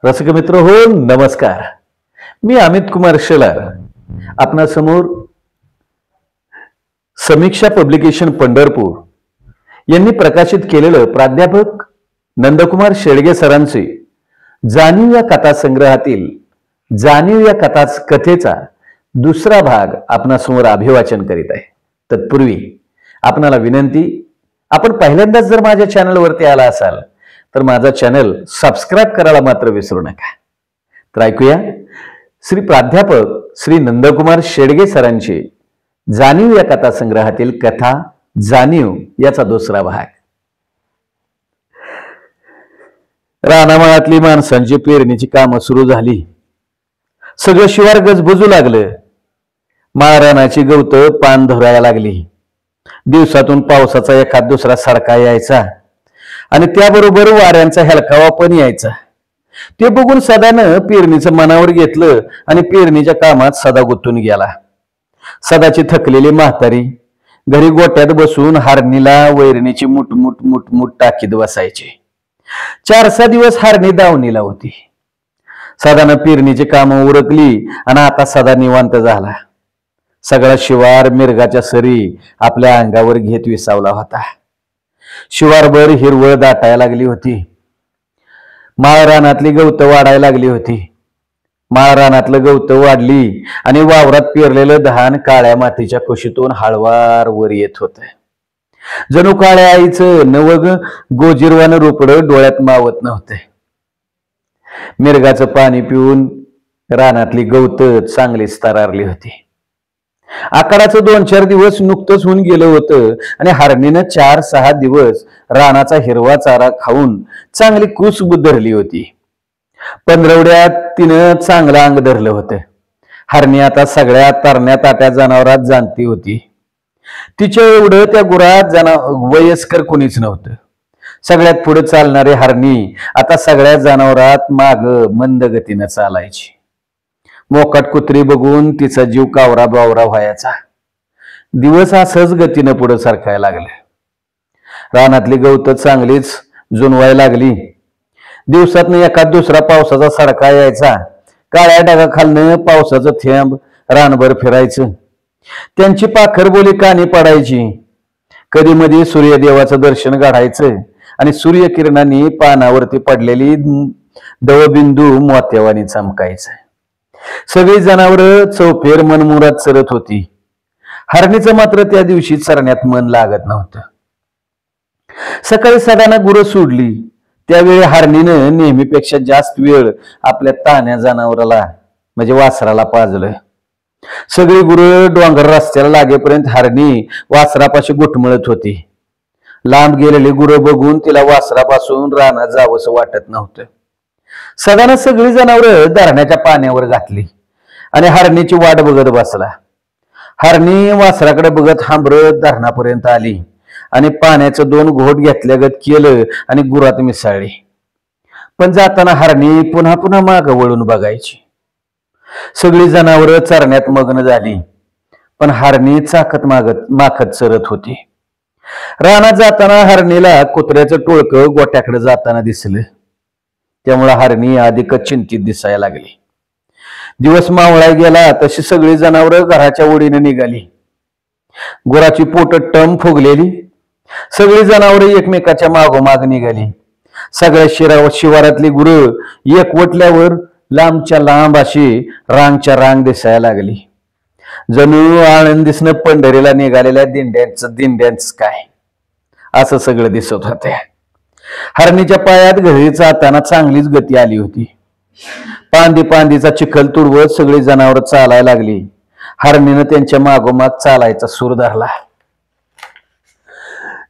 रसिक मित्र हो, नमस्कार. मी अमित कुमार शेलार आपणा समोर समीक्षा पब्लिकेशन पंढरपूर यांनी प्रकाशित केलेलं प्राध्यापक नंदकुमार शेळगे सरांचे जाणीव या कथा संग्रहातील जाणीव या कथेचा दुसरा भाग आपणा समोर अभिवाचन करीत आहे. तत्पूर्वी आपणाला विनंती, आपण पहिल्यांदाच जर माझ्या चॅनलवरती आला असाल तर माझा चॅनल सबस्क्राइब करायला मात्र विसरू नका. तर ऐकूया श्री प्राध्यापक श्री नंदकुमार शेळगे सरांचे जाणीव या कथा संग्रहातील कथा जाणीव याचा दुसरा भाग. रानामाळातली माणसांची पेरणीची कामं सुरू झाली. सगळं शिवार गजबजू लागलं. माळरानाची गवत पान धरायला लागली. दिवसातून पावसाचा एखाद दुसरा सडका यायचा आणि त्याबरोबर वाऱ्यांचा हेलकावा पण यायचा. ते बघून सदानं पेरणीचं मनावर घेतलं आणि पेरणीच्या कामात सदा गुंतून गेला. सदाची थकलेली म्हातारी घरी गोट्यात बसून हारणीला वैरणीची मुठ टाकीत बसायची. 4-6 दिवस हारणी दावणीला होती. सदानं पेरणीची कामं उरकली आणि आता सदा निवांत झाला. सगळा शिवार मिरगाच्या सरी आपल्या अंगावर घेत विसावला होता. शिवारभर हिरवळ दाटायला लागली होती. माळरानातली गवत वाढायला लागली होती. माळरानातलं गवत वाढली आणि वावरात पेरलेलं धान काळ्या मातीच्या कुशीतून हळवार वर येत होत. जणू काळ्या आईचं नवग गोजिरवानं रोपडं डोळ्यात मावत नव्हते. मिरगाचं पाणी पिऊन रानातली गवत चांगलीच तरारली होती. आकाराचं 2-4 दिवस नुकतंच होऊन गेलं होतं आणि हरणीनं 4-6 दिवस रानाचा हिरवा चारा खाऊन चांगली कुसब धरली होती. पंधरवड्यात तिनं चांगलं अंग धरलं होतं. हरणी आता सगळ्या तरण्या ताट्या जनावरात जाणती होती. तिच्या एवढं त्या गुरात वयस्कर कोणीच नव्हतं. सगळ्यात पुढे चालणारे हरणी आता सगळ्या जनावरात माग मंद गतीनं चालायची. मोकाट कुत्री बघून तिचा जीव कावरा बावरा व्हायचा. दिवस असंच गतीनं पुढे सरकायला लागले. रानातली गवत चांगलीच जुनवायला लागली. दिवसातनं एखाद दुसरा पावसाचा सडका यायचा. काळ्या ढगाखालनं पावसाचं थेंब रानभर फिरायचं. त्यांची पाखरबोली कानी पडायची. कधी मध्ये सूर्यदेवाचं दर्शन घडायचं आणि सूर्यकिरणांनी पानावरती पडलेली दवबिंदू मोत्यावानी चमकायचं. सगळी जनावरं चौफेर मनमुरात चरत होती. हरणीचं मात्र त्या दिवशी चरण्यात मन लागत नव्हतं. सकाळी सदानं गुरं सोडली. त्यावेळी हरणीनं नेहमीपेक्षा जास्त वेळ आपल्या तान्या जनावराला म्हणजे वासराला पाजलं. सगळी गुरं डोंगर रस्त्याला लागेपर्यंत हरणी वासरापाशी घुटमळत होती. लांब गेलेली गुरं बघून तिला वासरापासून रानात जावंसं वाटत नव्हतं. सदानं सगळी जनावरं धरणाच्या पाण्यावर घातली आणि हरणीची वाट बघत बसला. हरणी वासराकडे बघत हांबरत धरणापर्यंत आली आणि पाण्याचं 2 घोट घेतल्यागत केलं आणि गुरात मिसळली. पण जाताना हरणी पुन्हा पुन्हा माग वळून बघायची. सगळी जनावरं चरण्यात मग्न झाली, पण हरणी चाकत माखत चरत होती. रानात जाताना हरणीला कुत्र्याचं टोळकं गोट्याकडे जाताना दिसलं. त्यामुळे हरणी अधिकच चिंतित दिसायला लागली. दिवस मावळाय गेला तशी सगळी जनावरं घराच्या ओढीने निघाली. गुराची पोट टम फुगलेली. सगळी जनावरं एकमेकाच्या मागोमाग निघाली. सगळ्या शिवारातली गुरं एकवटल्यावर लांबच्या लांब अशी रांगच्या रांग दिसायला लागली. जणू आनंदीसनं पंढरीला निघालेल्या दिंड्यांच काय असं सगळं दिसत होते. हरणीच्या पायात घरी जाताना चांगलीच गती आली होती. पांदीचा चिखल तुडवत सगळी जनावर चालायला लागली. हरणीनं त्यांच्या मागोमाग चालायचा सूर धरला.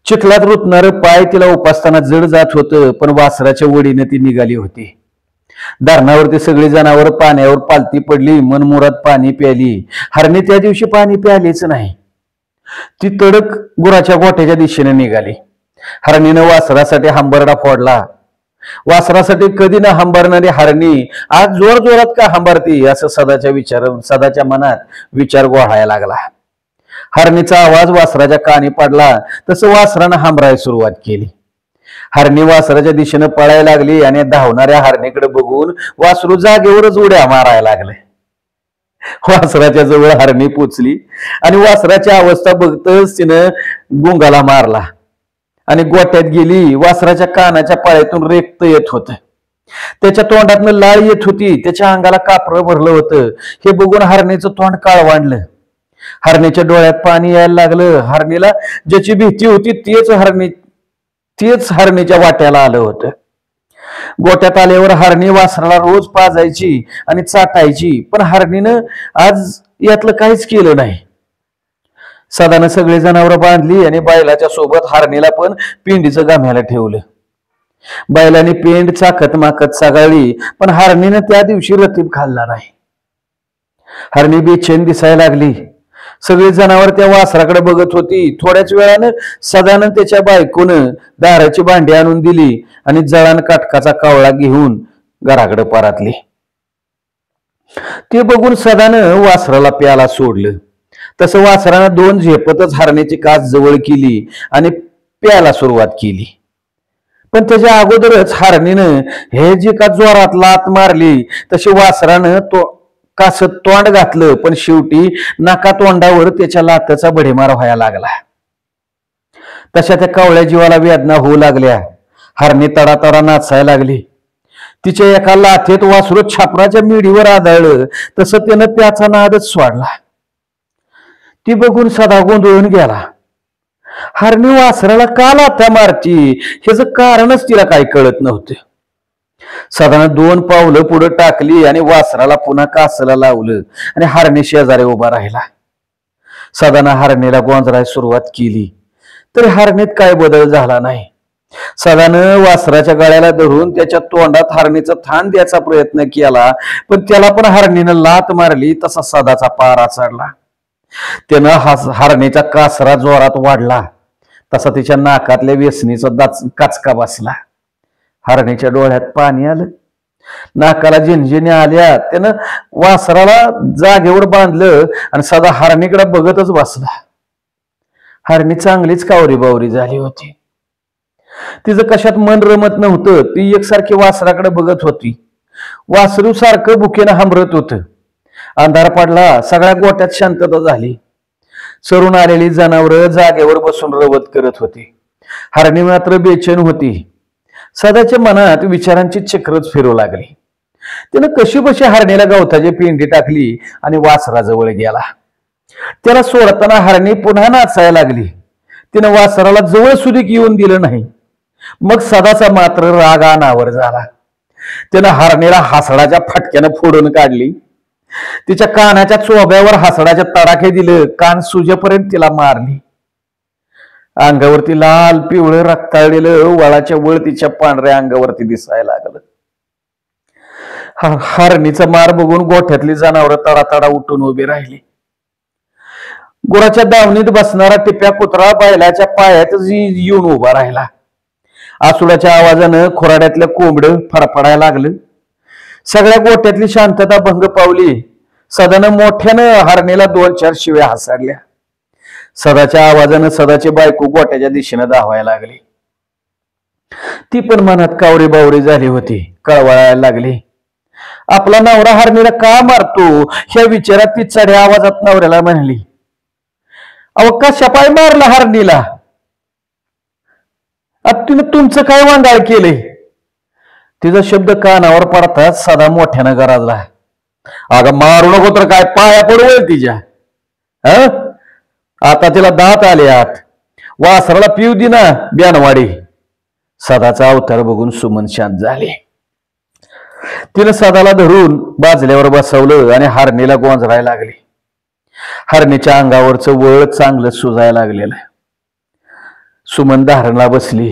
चिखलात रुतणारं पाय तिला उपासताना जड जात होतं, पण वासराच्या ओढीने ती निघाली होती. धरणावरती सगळी जनावर पाण्यावर पालती पडली. मनमुरात पाणी प्याली. हरणी त्या दिवशी पाणी प्यालीच नाही. ती तडक गुराच्या गोठ्याच्या दिशेने निघाली. हरणीनं वासरासाठी हंबरडा फोडला. वासरासाठी कधी न हंबरणारी हरणी आज जोर जोरात का हंबरती असं सदाच्या मनात विचार गोळायला लागला. हरणीचा आवाज वासराच्या कानी पडला तसं वासरानं हंबरायला सुरुवात केली. हरणी वासराच्या दिशेनं पळायला लागली आणि धावणाऱ्या हरणीकडे बघून वासरू जागेवरच उड्या मारायला लागले. वासराच्या जवळ हरणी पोचली आणि वासराची अवस्था बघतच तिनं गुंगाला मारला आणि गोट्यात गेली. वासराच्या कानाच्या पाळ्यातून रेक्त येत होत, त्याच्या तोंडातनं लाळ येत होती, त्याच्या अंगाला कापरं भरलं होतं. हे बघून हरणीचं तोंड काळवांडलं. हरणीच्या डोळ्यात पाणी यायला लागलं. हरणीला ज्याची भीती होती तेच हरणीच्या वाट्याला आलं होतं. गोट्यात आल्यावर हरणी वासराला रोज पाजायची आणि चाटायची, पण हरणीनं आज यातलं काहीच केलं नाही. सदानं सगळी जनावरं बांधली आणि बैलाच्या सोबत हरणीला पण पिंडीचं गाम्याला ठेवलं. बैलाने पेंड चाकत माकत सागाळली, पण हरणीनं त्या दिवशी रतीब खाल्ला नाही. हरणी बेचैन दिसायला लागली. सगळी जनावर त्या वासराकडे बघत होती. थोड्याच वेळानं सदानं त्याच्या बायकोनं दाराची भांडी आणून दिली आणि जळान काटकाचा कावळा घेऊन घराकडे परतली. ते बघून सदानं वासराला प्याला सोडलं. तसं वासरानं 2 झेपतच हरणीची कास जवळ केली आणि प्याला सुरुवात केली. पण त्याच्या अगोदरच हरणीनं हे जी का जोरात लात मारली तशी वासरानं कासत तोंड घातलं, पण शेवटी नाका तोंडावर त्याच्या लातेचा बडीमार व्हायला लागला. तशा त्या कावळ्या जीवाला वेदना होऊ लागल्या. हरणी तडातडा नाचायला लागली. तिच्या एका लाथेत वासरू छापराच्या मिडीवर आदळलं. तसं त्यानं त्याचा नादच सोडला. ती बघून सदा गोंधळून गेला. हरणी वासराला का लाथा मारती ह्याच कारणच तिला काही कळत नव्हतं. सदानं 2 पावलं पुढे टाकली आणि वासराला पुन्हा कासला लावलं आणि हरणी शेजारी उभा राहिला. सदानं हरणीला गोंजरायला सुरुवात केली, तरी हरणीत काय बदल झाला नाही. सदानं वासराच्या गळ्याला धरून त्याच्या तोंडात हरणीचं थान द्यायचा प्रयत्न केला, पण त्याला पण हरणीनं लात मारली. तसा सदाचा पारा चढला. त्यानं हरणीचा कासरा जोरात वाढला, तसा तिच्या नाकातल्या वेसणीचा काचका बसला. हरणीच्या डोळ्यात पाणी आलं, नाकाला झिंझिण्या आल्या. त्यानं वासराला जागेवर बांधलं आणि सदा हरणीकडे बघतच बसला. हरणी चांगलीच कावरी बावरी झाली होती. तिचं कशात मन रमत नव्हतं. ती एकसारखी वासराकडे बघत होती. वासरू सारखं भुकेनं हांबरत होतं. अंधार पडला. सगळ्या गोट्यात शांतता झाली. चरून आलेली जनावरं जागेवर बसून रवत करत होती. हरणी मात्र बेचैन होती. सदाच्या मनात विचारांची चक्रच फिरू लागली. त्यानं कशी बशी हरणीला गवताची पिंडी टाकली आणि वासराजवळ गेला. त्याला सोडताना हरणी पुन्हा नाचायला लागली. तिनं वासराला जवळ सुधीक येऊन दिलं नाही. मग सदाचा मात्र राग अनावर झाला. त्यानं हरणीला हासडाच्या फटक्यानं फोडून काढली. तिच्या कानाच्या चोब्यावर हासडाच्या तडाखे दिलं. कान सुजेपर्यंत तिला मारली. अंगावरती लाल पिवळं रक्ताळलेलं वळाच्या वळ तिच्या पांढऱ्या अंगावरती दिसायला लागलं. हरणीचा मार बघून गोठ्यातली जनावरं तडातडा उठून उभी राहिली. गुराच्या दावणीत बसणारा टिप्या कुत्रा बैलाच्या पायात येऊन उभा राहिला. आसुडाच्या आवाजानं खोराड्यातलं कोंबडं फडफडायला लागलं. सगळ्या गोट्यातली शांतता भंग पावली. सदानं मोठ्यानं हरणीला 2-4 शिव्या हासाडल्या. सदाच्या आवाजानं सदाची बायको गोट्याच्या दिशेनं धावायला लागली. ती पण मनात कावरी बावरी झाली होती. कळवळायला लागली. आपला नवरा हरणीला का मारतो ह्या विचारात ती चढ्या आवाजात नवऱ्याला म्हणली, अहो कशा पाय मारला हरणीला? तिनं तुमचं काय वांगाळ केलंय? तिचा शब्द कानावर पडताच सदा मोठ्यानं गरजला, अगं मारू नको तर काय पाया पडवल तिच्या. आता तिला दात आले आत. वासराला पिऊ दे ना ब्यानवाडी. सदाचा अवतार बघून सुमन शांत झाले. तिनं सदाला धरून बाजल्यावर बसवलं आणि हरणीला गोंजरायला लागली. हरणीच्या अंगावरचं वळ चांगलं सुजायला लागलेलं. सुमन धारणला बसली.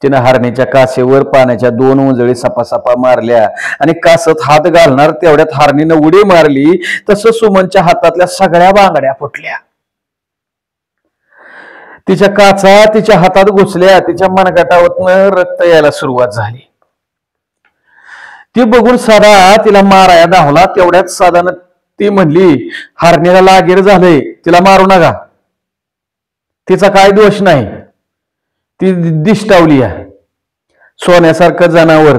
तिनं हरणीच्या कासेवर पाण्याच्या 2 उंजळी सपासपा मारल्या आणि कासत हात घालणार तेवढ्यात हरणीनं उडी मारली. तसं सुमनच्या हातातल्या सगळ्या बांगड्या फुटल्या. तिच्या काचा तिच्या हातात घुसल्या. तिच्या मनगटावरनं रक्त यायला सुरुवात झाली. ती बघून सदा तिला माराया धावला. तेवढ्यात सदानं ती म्हणली, हरणीला लागीर झालंय, तिला मारू नका, तिचा काय दोष नाही, ती दिष्टावली आहे. सोन्यासारखं जनावर,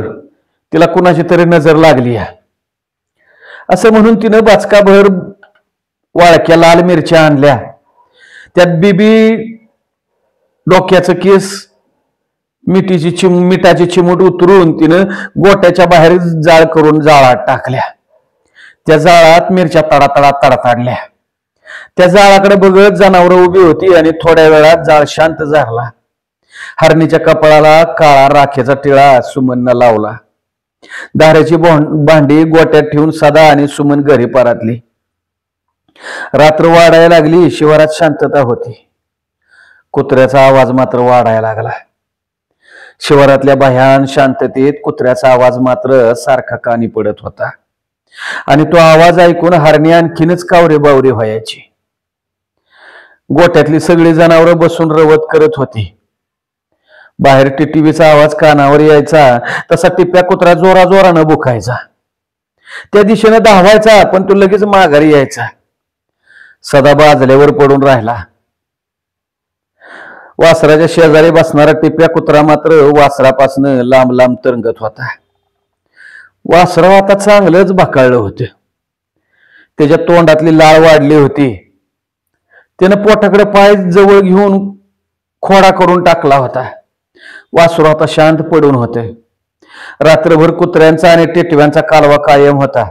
तिला कुणाची तरी नजर लागली असं म्हणून तिनं बाचकाभर वाळक्या लाल मिरच्या आणल्या. त्यात बीबी डोक्याचं केस मिठाची चिमूट उतरून तिनं गोट्याच्या बाहेर जाळ करून जाळात टाकल्या. त्या जाळात मिरच्या तडातडा तडताडल्या. त्या जाळाकडे बघत जनावरं उभी होती आणि थोड्या वेळात जाळ शांत झाला. हरणीच्या कपाळाला काळा राखेचा टिळा सुमननं लावला. दाऱ्याची भांडी गोट्यात ठेवून सदा आणि सुमन घरी परतली. रात्र वाढायला लागली. शिवारात शांतता होती. कुत्र्याचा आवाज मात्र वाढायला लागला. शिवारातल्या भयान शांततेत कुत्र्याचा आवाज मात्र सारखा कानी पडत होता आणि तो आवाज ऐकून हरणी आणखीनच कावरे बावरे व्हायची. गोट्यातली सगळी जनावरं बसून रवत करत होती. बाहेर टिटवीचा आवाज कानावर यायचा तसा टिप्या कुत्रा जोराजोरानं बुकायचा. त्या दिशेनं धावायचा पण तो लगेच माघारी यायचा. सदा बाजल्यावर पडून राहिला. वासराच्या शेजारी बसणारा टिप्या कुत्रा मात्र वासरापासनं लांब लांब तरंगत होता. वासरा आता चांगलंच भाकाळलं होतं. त्याच्या तोंडातली लाळ वाढली होती. त्यानं पोटाकडे पाय जवळ घेऊन खोडा करून टाकला होता. वासरू आता शांत पडून होते. रात्रभर कुत्र्यांचा आणि टिटव्यांचा कालवा कायम होता.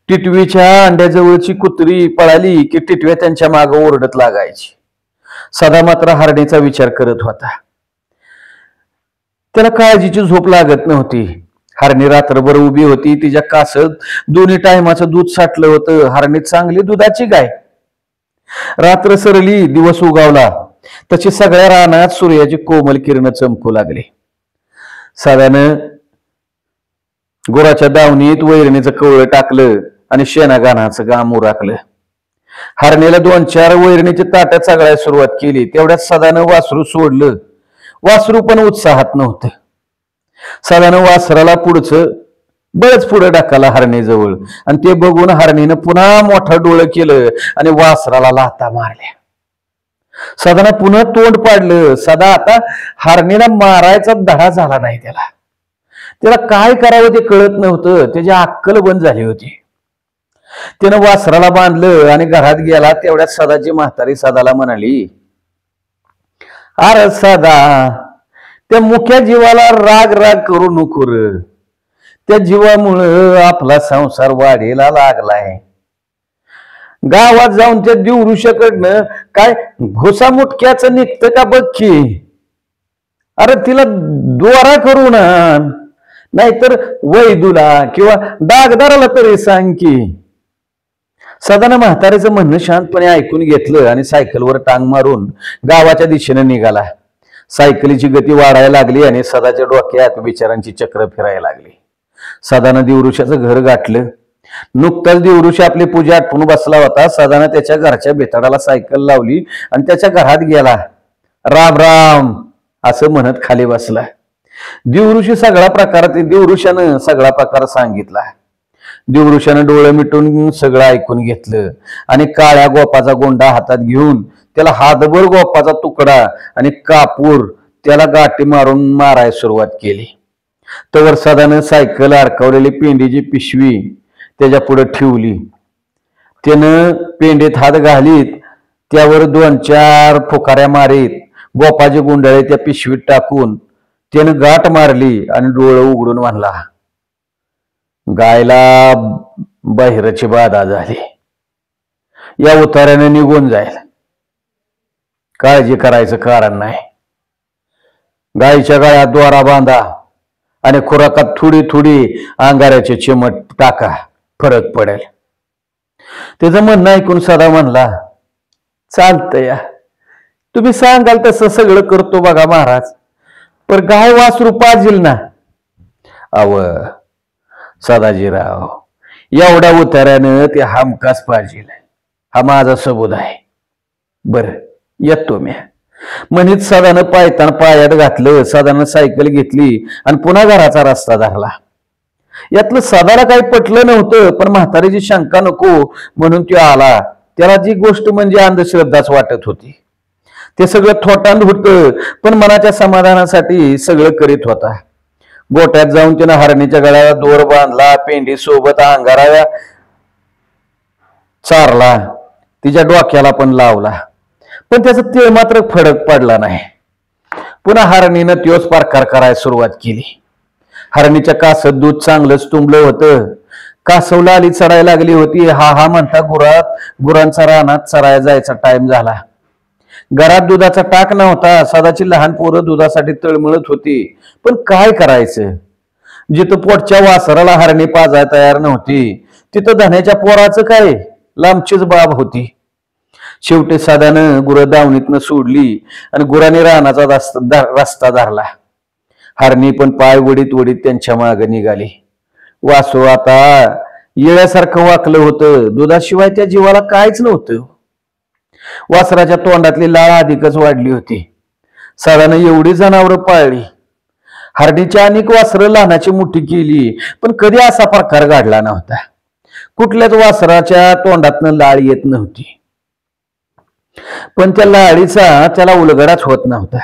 टिटवीच्या अंड्याजवळची कुत्री पळाली की टिटव्या त्यांच्या मागे ओरडत लागायची. सदा मात्र हरणीचा विचार करत होता. त्याला काळजीची झोप लागत नव्हती. हरणी रात्रभर उभी होती. तिच्या कासत दोन्ही टायमाचं दूध साठलं होतं. हरणी चांगली दुधाची गाय. रात्र सरली, दिवस उगावला तशी सगळ्या रानात सूर्याची कोमल किरण चमकू लागली. सदानं गुराच्या दावणीत वैरणीचं कवळं टाकलं आणि शेणागाणाचं गाम उराकलं. हरणीला 2-4 वैरणीची ताटं चगळायला सुरुवात केली. तेवढ्यात सदानं वासरू सोडलं. वासरू पण उत्साहात नव्हतं. सदानं वासराला पुढचं बळच पुढे टाकाला हरणीजवळ आणि ते बघून हरणीनं पुन्हा मोठं डोळं केलं आणि वासराला लाथा मारल्या. सदानं पुन्हा तोंड पाडलं. सदा आता हरणीला मारायचा धडा झाला नाही. त्याला काय करावं ते कळत नव्हतं. त्याची अक्कल बंद झाली होती. त्यानं वासराला बांधलं आणि घरात गेला. तेवढ्यात सदाची म्हातारी सदाला म्हणाली, अरे सदा, त्या मुख्या जीवाला राग राग करू नको रे. त्या जीवामुळं आपला संसार वाढीला लागलाय. गावात जाऊन त्या दिवृषाकडनं काय घोसामुटक्याचं निघतं का बघ की. अरे तिला द्वारा करू ना, नाहीतर वैदूला किंवा डागदाराला तरी सांग की. सदानं म्हाताऱ्याचं म्हणणं शांतपणे ऐकून घेतलं आणि सायकलवर टांग मारून गावाच्या दिशेनं निघाला. सायकलीची गती वाढायला लागली आणि सदाच्या डोक्यात विचारांची चक्र फिरायला लागली. सदानं दिवृषाचं घर गाठलं. नुकताच दिवृष आपली पूजा आटपून बसला होता. सदानं त्याच्या घरच्या बेताडाला सायकल लावली आणि त्याच्या घरात गेला. राम राम असं म्हणत खाली बसला. दिवृषानं सगळा प्रकार सांगितला. दिवृषानं डोळे मिटून सगळं ऐकून घेतलं आणि काळ्या गोपाचा गोंडा हातात घेऊन त्याला हातभर गोपाचा तुकडा आणि कापूर त्याला गाठी मारून मारायला सुरुवात केली. तवर सदानं सायकल अडकवलेली पेंडीची पिशवी त्याच्या पुढे ठेवली. त्यानं पेंडीत हात घालीत त्यावर 2-4 फुकाऱ्या मारीत गोपाचे गुंडाळे त्या पिशवीत टाकून त्यानं गाठ मारली आणि डोळं उघडून म्हणला, गायला बहिराची बाधा झाली. या उतार्याने निघून जाईल. काळजी करायचं कारण नाही. गायीच्या गळ्यात द्वारा बांधा आणि खुराकात थोडी थोडी अंगाऱ्याचे चिमट टाका, फरक पडेल. त्याचं म्हणणं ऐकून सदा म्हणला, चालतंय या, तुम्ही सांगाल तसं सगळं करतो बघा महाराज, पण गाय वासरू पाजील ना. अव सदाजीराव, एवढ्या उतार्यानं ते हमखास पाजील. हा माझा सबूत आहे. बर येतो मी म्हणित सदानं पायतान पायात घातलं. सदानं सायकल घेतली आणि पुन्हा घराचा रस्ता धरला. यातलं सदाला काही पटलं नव्हतं, पण म्हातारीची शंका नको म्हणून तो आला. त्याला जी गोष्ट म्हणजे अंधश्रद्धाच वाटत होती. ते सगळं थोटांड होतं, पण मनाच्या समाधानासाठी सगळं करीत होता. गोट्यात जाऊन त्यानं हरणीच्या गळ्याला दोर बांधला, पेंडी सोबत अंगारा चारला, तिच्या डोक्याला पण लावला, पण त्याचा तीळ मात्र फरक पडला नाही. पुन्हा हरणीनं त्योच प्रकार करायला सुरुवात केली. हरणीच्या कासत दूध चांगलंच तुंबलं होतं. कासवला आली चढायला लागली होती. हा हा म्हणता गुरांचा रानात चरायला जायचा टाइम झाला. घरात दुधाचा टाक नव्हता. सदाची लहान पोरं दुधासाठी तळमळत होती, पण काय करायचं? जिथं पोटच्या वासराला हरणी पाजायला तयार नव्हती, तिथं धन्याच्या पोराचं काय, लांबचीच बाब होती. शेवटी सदानं गुरं दावणीतनं सोडली आणि गुराने रानाचा रस्ता धरला. हरणी पण पाय वडीत वडीत त्यांच्या मागे निघाली. वासरू आता येळ्यासारखं वाकलं होतं. दुधाशिवाय त्या जीवाला काहीच नव्हतं. वासराच्या तोंडातली लाळ अधिकच वाढली होती. सदानं एवढी जनावरं पाळली. हरणीची अनेक वासरं लहानाची मोठी केली, पण कधी असा प्रकार घडला नव्हता. कुठल्याच वासराच्या तोंडातनं लाळ येत नव्हती, पण त्या लाळीचा त्याला उलगडाच होत नव्हता.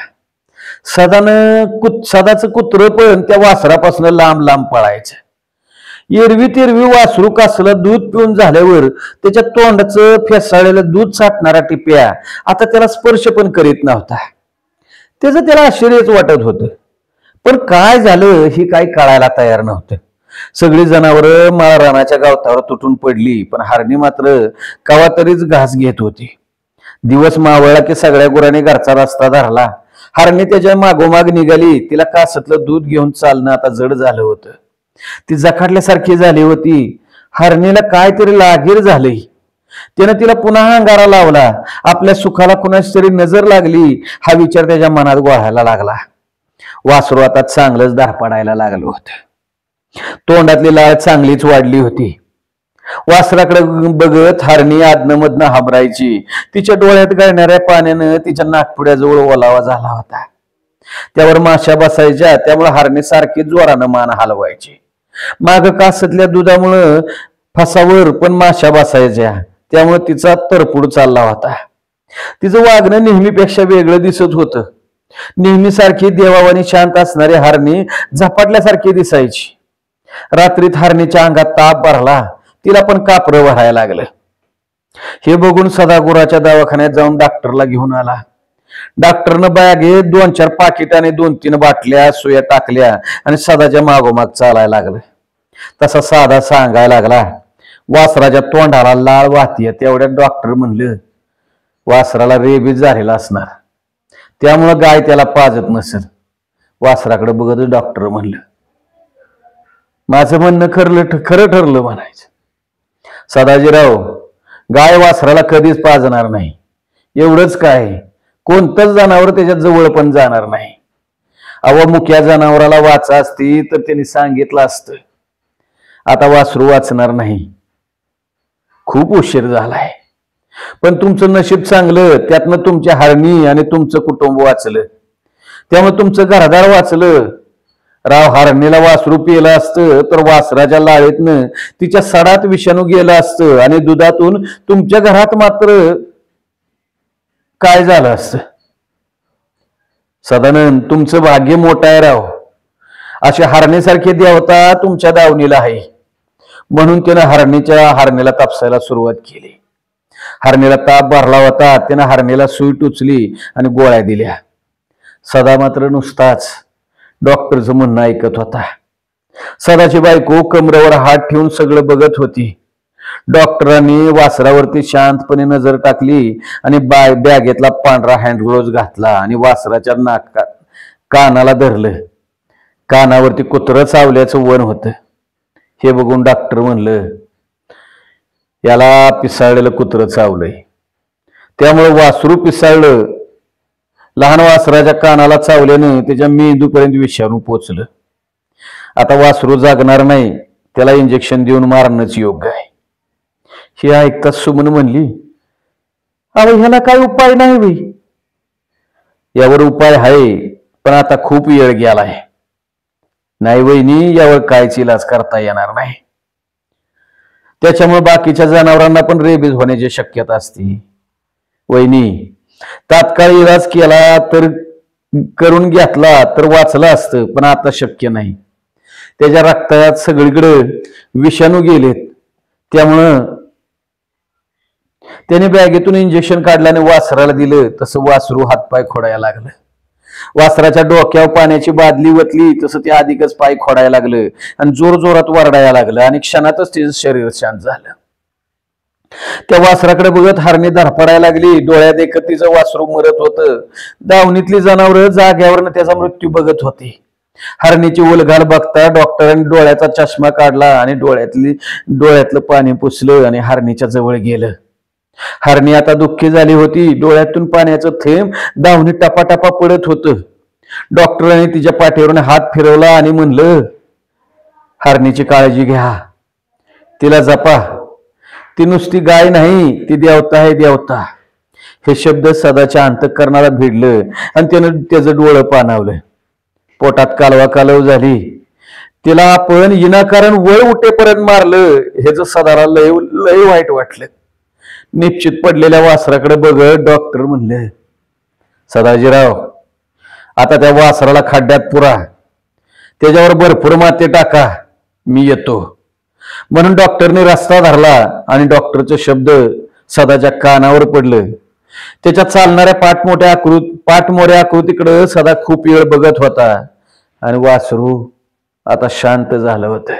सदाचं कुत्र पण त्या वासरापासून लांब लांब पळायचं. एरवी तेरवी वासरू कासला दूध पिऊन झाल्यावर त्याच्या तोंडाचं फेसाळलेलं दूध साठणारा टिप्या आता त्याला स्पर्श पण करीत नव्हता. त्याचं त्याला आश्चर्यच वाटत होतं, पण काय झालं ही काही कळायला तयार नव्हतं. सगळी जनावरं रानाच्या गावतावर तुटून पडली, पण हरणी मात्र कवा तरीच घास घेत होती. दिवस मावळला की सगळ्या गुरांनी घरचा रस्ता धरला. हरणी त्याच्या मागोमाग निघाली. तिला कासतलं दूध घेऊन चालणं आता जड झालं होतं. ती जखाडल्यासारखी झाली होती. हरणीला काहीतरी लागीर झाली. त्यानं तिला पुन्हा अंगारा लावला. आपल्या सुखाला कुणाची तरी नजर लागली हा विचार त्याच्या मनात गोळायला लागला. वासरू आता चांगलंच धारपडायला लागलं होतं. तोंडातली लाळ चांगलीच वाढली होती. वासराकडे बघत हरणी आदनमधनं हाबरायची. तिच्या डोळ्यात गळणाऱ्या पाण्यानं तिच्या नागपुड्याजवळ ओलावा झाला होता. त्यावर माशा बसायच्या, त्यामुळे हरणी सारखी जोरानं मान हलवायची. माग कासतल्या दुधामुळं फसावर पण माशा बसायच्या, त्यामुळे तिचा तरपूड चालला होता. तिचं वागणं नेहमीपेक्षा वेगळं दिसत होतं. नेहमी सारखी देवावानी शांत असणारी हरणी झपाटल्यासारखी दिसायची. रात्रीत हरणीच्या अंगात ताप भरला. तिला पण कापरं भरायला लागलं. हे बघून सदा गुराच्या दवाखान्यात जाऊन डॉक्टरला घेऊन आला. डॉक्टरनं बॅगेत 2-4 पाकिट आणि 2-3 बाटल्या सुया टाकल्या आणि सदाच्या मागोमाग चालायला लागलं. तसा साधा सांगायला लागला, वासराच्या तोंडाला लाळ वाहतीये. तेवढ्यात डॉक्टर म्हणलं, वासराला रेबीज झालेला असणार, त्यामुळं गाय त्याला पाजत नसेल. वासराकडे बघत डॉक्टर म्हणलं, माझं म्हणणं खरं ठरलं म्हणायचं. सदाजीराव, गाय वासराला कधीच पाजणार नाही. एवढंच काय, कोणतंच जनावर त्याच्या जवळ पण जाणार नाही. अव मुक्या जनावराला वाचा असती तर त्यांनी सांगितलं असतं. आता वासरू वाचणार नाही. खूप उशीर झालाय, पण तुमचं नशीब चांगलं. त्यातनं तुमच्या हरणी आणि तुमचं कुटुंब वाचलं, त्यामुळे तुमचं घरदार वाचलं. राव, हरणीला वासरू पिलं असतं तर वासराच्या लाळेतनं तिच्या सडात विषाणू गेलं असतं आणि दुधातून तुमच्या घरात मात्र काय झालं असतं? सदानंद, तुमचं भाग्य मोठं आहे राव. अशी हरणीसारखी देवता तुमच्या दावणीला आहे. म्हणून त्यानं हरणीला तापसायला सुरुवात केली. हरणीला ताप भरला होता. त्यानं हरणीला सुई टुचली आणि गोळ्या दिल्या. सदा मात्र नुसताच डॉक्टरचं म्हणणं ऐकत होता. सदाची बायको कमरेवर हात ठेवून सगळं बघत होती. डॉक्टरांनी वासरावरती शांतपणे नजर टाकली आणि बॅगेतला पांढरा हँड ग्लोव्ह घातला आणि वासराच्या कानाला धरलं. कानावरती कुत्रं चावल्याचं वन होतं. हे बघून डॉक्टर म्हणलं, याला पिसाळलेलं कुत्रं चावलंय, त्यामुळे वासरू पिसाळलं. लहान वासराच्या कानाला चावल्यानं त्याच्या मेंदूपर्यंत विषाणू पोचलं. आता वासरू जागणार नाही, त्याला इंजेक्शन देऊन मारणंच योग्य आहे. हे ऐकताच सुमन म्हणली, अहो ह्याला काय उपाय नाही बाई? यावर उपाय आहे, पण आता खूप वेळ गेलाय. नाही वहिनी, यावर काहीच इलाज करता येणार नाही. त्याच्यामुळे बाकीच्या जनावरांना पण रेबीज होण्याची शक्यता असते. वहिनी, तात्काळ इलाज केला तर करून घेतला तर वाचलं असतं, पण आता शक्य नाही. त्याच्या रक्तात सगळीकडे विषाणू गेलेत. त्यामुळं त्याने बॅगेतून इंजेक्शन काढलं आणि वासराला दिलं. तसं वासरू हातपाय खोडायला लागलं. वासराच्या डोक्यावर पाण्याची बादली वतली तसं ते अधिकच पाय खोडायला लागलं आणि जोर जोरात वरडायला लागलं आणि क्षणातच त्याचं शरीर शांत झालं. त्या वासराकडे बघत हरणी धडपडायला लागली. डोळ्यात एकच तिचं वासरू मरत होतं. दावणीतली जनावरं जाग्यावरनं त्याचा मृत्यू बघत होती. हरणीची उलघाल बघता डॉक्टरांनी डोळ्याचा चष्मा काढला आणि डोळ्यातलं पाणी पुसलं आणि हरणीच्या जवळ गेलं. हरणी आता दुःखी झाली होती. डोळ्यातून पाण्याचं थेंब दावणीत टपाटपा पडत होतं. डॉक्टरांनी तिच्या पाठीवरून हात फिरवला आणि म्हणलं, हरणीची काळजी घ्या, तिला जपा. ती नुसती गाय नाही, ती देवता आहे, देवता. हे शब्द सदाच्या अंतःकरणाला भिडलं आणि त्यानं त्याचं डोळं पाणावलं. पोटात कालवा कालव झाली. तिला आपण विनाकारण वळ उठेपर्यंत मारलं हे जर सदाला लय लय वाईट वाटलं. निश्चित पडलेल्या वासराकडे बघत डॉक्टर म्हणले, सदाजीराव, आता त्या वासराला खड्ड्यात पुरा, त्याच्यावर भरपूर माती टाका, मी येतो. म्हणून डॉक्टरने रस्ता धरला आणि डॉक्टरचे शब्द सदाच्या कानावर पडलं. त्याच्या चालणाऱ्या पाठमोऱ्या आकृतीकडे सदा खूप वेळ बघत होता आणि वासरू आता शांत झालं होतं.